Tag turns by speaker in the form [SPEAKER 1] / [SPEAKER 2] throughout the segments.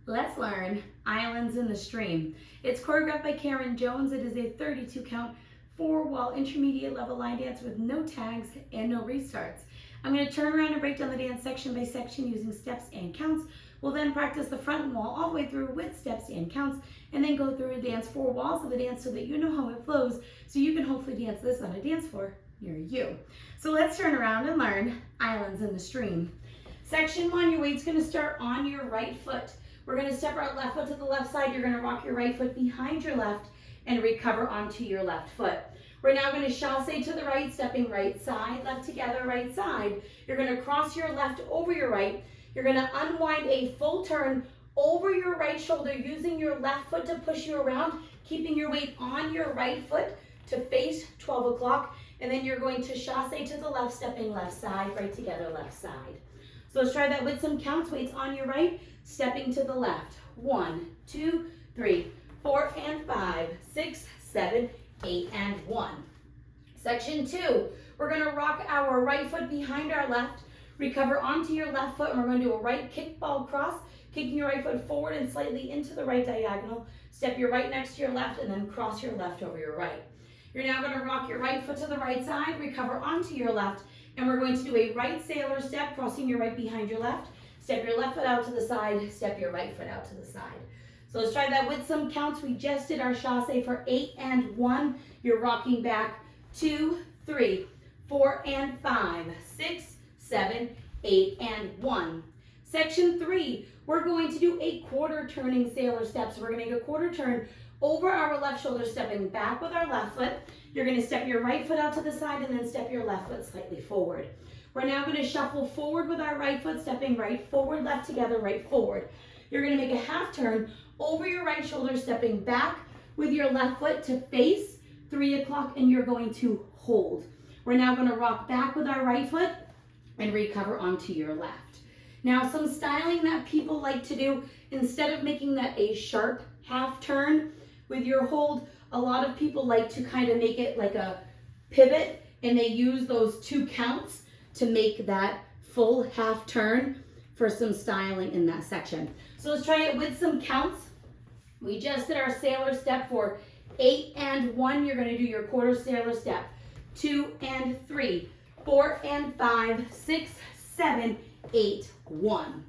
[SPEAKER 1] Let's learn Islands in the Stream. It's choreographed by Karen Jones. It is a 32 count, 4-wall intermediate level line dance with no tags and no restarts. I'm going to turn around and break down the dance section by section using steps and counts. We'll then practice the front wall all the way through with steps and counts, and then go through and dance 4 walls of the dance so that you know how it flows, so you can hopefully dance this on a dance floor near you. So let's turn around and learn Islands in the Stream. Section 1, your weight's going to start on your right foot. We're going to step our left foot to the left side. You're going to rock your right foot behind your left and recover onto your left foot. We're now going to chasse to the right, stepping right side, left together, right side. You're going to cross your left over your right. You're going to unwind a full turn over your right shoulder using your left foot to push you around, keeping your weight on your right foot to face 12 o'clock. And then you're going to chasse to the left, stepping left side, right together, left side. So let's try that with some counts. Weights on your right, stepping to the left. 1, 2, 3, 4, and 5, 6, 7, 8, and 1. Section 2, we're going to rock our right foot behind our left, recover onto your left foot, and we're going to do a right kickball cross, kicking your right foot forward and slightly into the right diagonal. Step your right next to your left, and then cross your left over your right. You're now going to rock your right foot to the right side, recover onto your left, and we're going to do a right sailor step, crossing your right behind your left. Step your left foot out to the side, step your right foot out to the side. So let's try that with some counts. We just did our chasse for 8 and 1. You're rocking back 2, 3, 4, and 5, 6, 7, 8, and 1. Section 3, we're going to do a quarter turning sailor step. So we're going to make a quarter turn over our left shoulder, stepping back with our left foot. You're going to step your right foot out to the side and then step your left foot slightly forward. We're now going to shuffle forward with our right foot, stepping right forward, left together, right forward. You're going to make a half turn over your right shoulder, stepping back with your left foot to face 3 o'clock, and you're going to hold. We're now going to rock back with our right foot and recover onto your left. Now, some styling that people like to do, instead of making that a sharp half turn with your hold, a lot of people like to kind of make it like a pivot, and they use those 2 counts to make that full half turn for some styling in that section. So let's try it with some counts. We just did our sailor step for 8 and 1. You're going to do your quarter sailor step. 2 and 3, 4 and 5, 6, 7, 8, 1.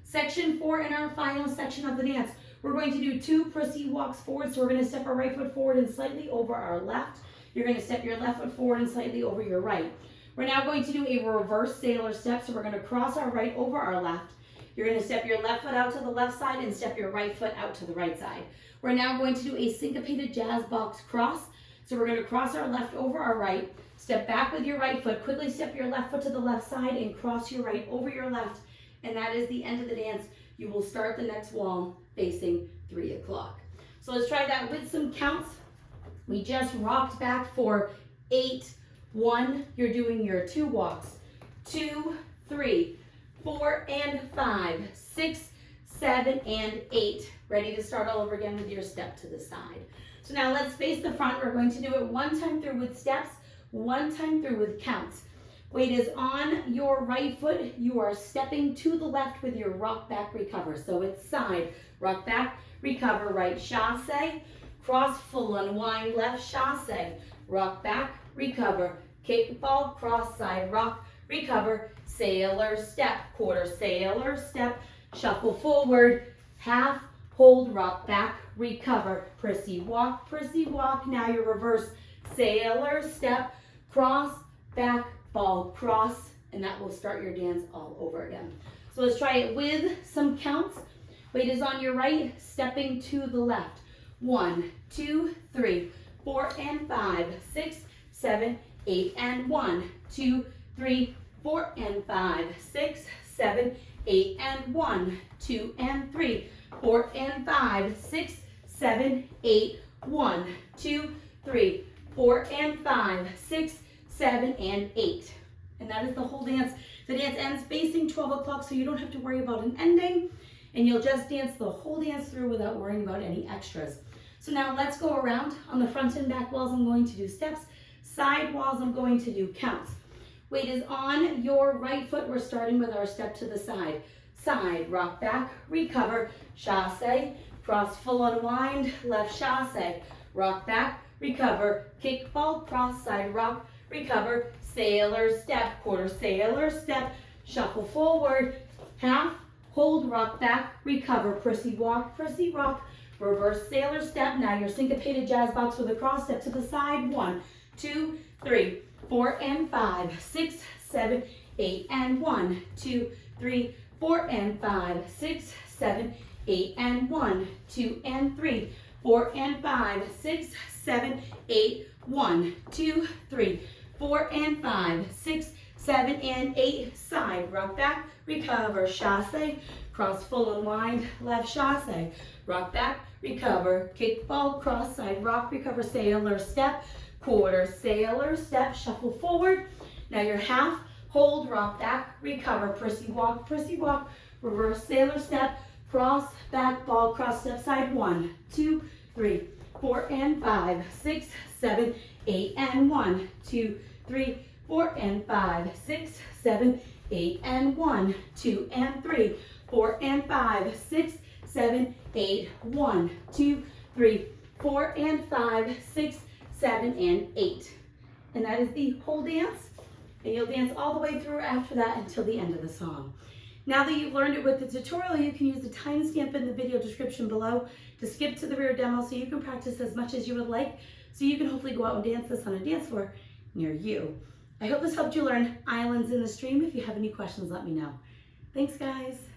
[SPEAKER 1] Section 4 in our final section of the dance. We're going to do 2 prissy walks forward. So we're going to step our right foot forward and slightly over our left. You're going to step your left foot forward and slightly over your right. We're now going to do a reverse sailor step. So we're going to cross our right over our left. You're going to step your left foot out to the left side and step your right foot out to the right side. We're now going to do a syncopated jazz box cross. So we're going to cross our left over our right, step back with your right foot, quickly step your left foot to the left side and cross your right over your left. And that is the end of the dance. You will start the next wall facing 3 o'clock. So let's try that with some counts. We just rocked back for 8, 1. You're doing your 2 walks. 2, 3, 4, and 5, 6, 7, and 8. Ready to start all over again with your step to the side. So now let's face the front. We're going to do it 1 time through with steps, 1 time through with counts. Weight is on your right foot. You are stepping to the left with your rock back recover. So it's side, rock back, recover, right chasse, cross, full unwind, left chasse, rock back, recover, kickball, cross, side, rock, recover, sailor step, quarter sailor step, shuffle forward, half, hold, rock back, recover, prissy walk, now your reverse sailor step, cross, back, ball, cross, and that will start your dance all over again. So let's try it with some counts. Weight is on your right, stepping to the left. 1, 2, 3, 4, and 5, 6, 7, 8, and 1, 2, 3, 4, and 5, 6, 7, 8, and 1, 2, and 3, 4, and 5, 6, 7, 8, 1, 2, 3, 4, and 5, 6, 7, and 8. And that is the whole dance. The dance ends facing 12 o'clock, so you don't have to worry about an ending, and you'll just dance the whole dance through without worrying about any extras. So now let's go around. On the front and back walls, I'm going to do steps. Side walls, I'm going to do counts. Weight is on your right foot. We're starting with our step to the side. side, rock back, recover, chasse, cross full unwind, left chasse, rock back, recover, kick ball, cross side rock, recover, sailor step, quarter sailor step, shuffle forward, half, hold, rock back, recover, prissy rock, reverse sailor step. Now your syncopated jazz box with a cross step to the side. 1, 2, 3, 4 and 5, 6, 7, 8 and 1, 2, 3, 4 and 5, 6, 7, 8 and 1, 2 and 3, 4 and 5, 6, 7, 8, 1, 2, 3, 4 and 5, 6, 7 and 8, side, rock back, recover, chasse, cross full unwind, left chasse, rock back, recover, kick ball, cross side rock, recover, sailor step, quarter sailor step, shuffle forward. Now your half, hold, rock back, recover, prissy walk, reverse sailor step, cross, back, ball, cross step side. 1, 2, 3, 4 and 5, 6, 7, 8 and 1, 2, 3, 4 and 5, 6, 7, 8 and 1, 2 and 3, 4 and 5, 6, 7, 8, 1, 2, 3, 4 and 5, 6, 7 and 8. And that is the whole dance. And you'll dance all the way through after that until the end of the song. Now that you've learned it with the tutorial, you can use the timestamp in the video description below to skip to the rear demo so you can practice as much as you would like, so you can hopefully go out and dance this on a dance floor near you. I hope this helped you learn Islands in the Stream. If you have any questions, let me know. Thanks, guys.